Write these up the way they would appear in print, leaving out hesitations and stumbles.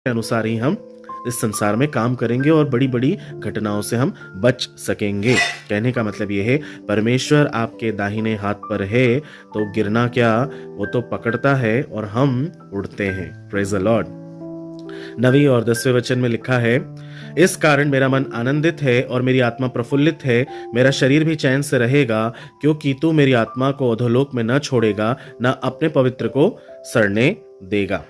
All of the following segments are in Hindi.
के अनुसार ही हम इस संसार में काम करेंगे और बड़ी बड़ी घटनाओं से हम बच सकेंगे। कहने का मतलब ये है, परमेश्वर आपके दाहिने हाथ पर है तो गिरना क्या, वो तो पकड़ता है और हम उड़ते हैं। Praise the Lord. 9वें और 10वें वचन में लिखा है, इस कारण मेरा मन आनंदित है और मेरी आत्मा प्रफुल्लित है, मेरा शरीर भी चैन से रहेगा, क्योंकि तू मेरी आत्मा को अधोलोक में न छोड़ेगा, न अपने पवित्र को सड़ने देगा।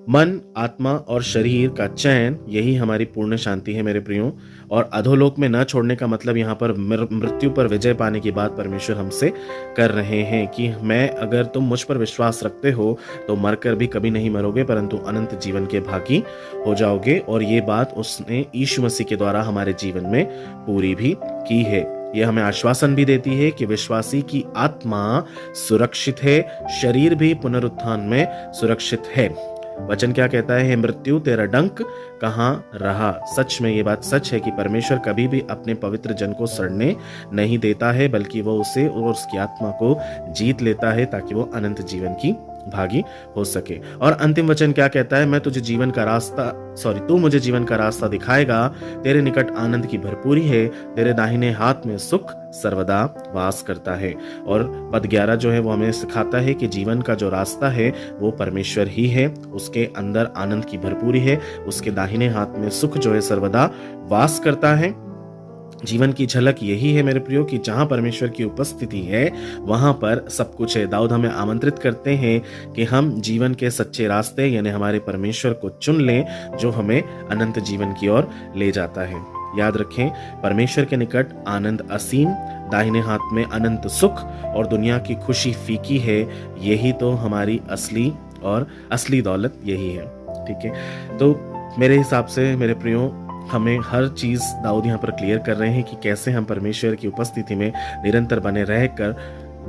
मन, आत्मा और शरीर का चैन, यही हमारी पूर्ण शांति है मेरे प्रियो। और अधोलोक में न छोड़ने का मतलब यहाँ पर मृत्यु पर विजय पाने की बात परमेश्वर हमसे कर रहे हैं कि मैं, अगर तुम मुझ पर विश्वास रखते हो तो मरकर भी कभी नहीं मरोगे, परंतु अनंत जीवन के भागी हो जाओगे। और ये बात उसने यीशु मसीह के द्वारा हमारे जीवन में पूरी भी की है। यह हमें आश्वासन भी देती है कि विश्वासी की आत्मा सुरक्षित है, शरीर भी पुनरुत्थान में सुरक्षित है। वचन क्या कहता है, हे मृत्यु तेरा डंक कहाँ रहा। सच में ये बात सच है कि परमेश्वर कभी भी अपने पवित्र जन को सड़ने नहीं देता है, बल्कि वो उसे और उसकी आत्मा को जीत लेता है ताकि वो अनंत जीवन की भागी हो सके। और अंतिम वचन क्या कहता है, तू मुझे जीवन का रास्ता दिखाएगा, तेरे निकट आनंद की भरपूरी है, तेरे दाहिने हाथ में सुख सर्वदा वास करता है। और पद 11 जो है वो हमें सिखाता है कि जीवन का जो रास्ता है वो परमेश्वर ही है, उसके अंदर आनंद की भरपूरी है, उसके दाहिने हाथ में सुख जो है सर्वदा वास करता है। जीवन की झलक यही है मेरे प्रियो कि जहां परमेश्वर की उपस्थिति है वहां पर सब कुछ है। दाऊद हमें आमंत्रित करते हैं कि हम जीवन के सच्चे रास्ते यानी हमारे परमेश्वर को चुन लें, जो हमें अनंत जीवन की ओर ले जाता है। याद रखें, परमेश्वर के निकट आनंद असीम, दाहिने हाथ में अनंत सुख और दुनिया की खुशी फीकी है। यही तो हमारी असली दौलत यही है। ठीक है, तो मेरे हिसाब से मेरे प्रियो, हमें हर चीज दाऊद यहाँ पर क्लियर कर रहे हैं कि कैसे हम परमेश्वर की उपस्थिति में निरंतर बने रहकर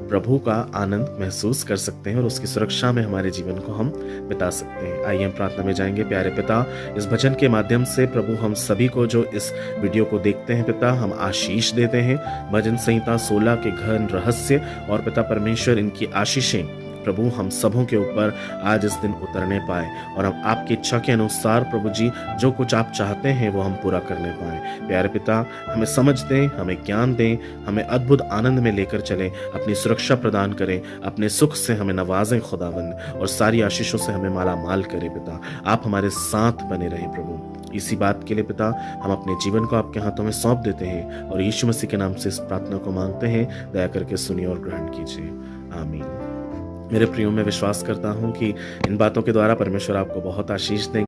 प्रभु का आनंद महसूस कर सकते हैं और उसकी सुरक्षा में हमारे जीवन को हम बिता सकते हैं। आइए हम प्रार्थना में जाएंगे। प्यारे पिता, इस भजन के माध्यम से प्रभु हम सभी को जो इस वीडियो को देखते हैं पिता, हम आशीष देते हैं। भजन संहिता 16 के घन रहस्य और पिता परमेश्वर, इनकी आशीषें प्रभु हम सबों के ऊपर आज इस दिन उतरने पाए और हम आपकी इच्छा के अनुसार प्रभु जी जो कुछ आप चाहते हैं वो हम पूरा करने पाए। प्यारे पिता, हमें समझ दें, हमें ज्ञान दें, हमें अद्भुत आनंद में लेकर चलें, अपनी सुरक्षा प्रदान करें, अपने सुख से हमें नवाजें खुदावंद और सारी आशीषों से हमें माला माल करें। पिता, आप हमारे साथ बने रहें प्रभु। इसी बात के लिए पिता हम अपने जीवन को आपके हाथों में सौंप देते हैं और यीशु मसीह के नाम से इस प्रार्थना को मांगते हैं। दया करके सुनिए और ग्रहण कीजिए, आमीन। मेरे प्रियो, मैं विश्वास करता हूं कि इन बातों के द्वारा परमेश्वर आपको बहुत आशीष देंगे।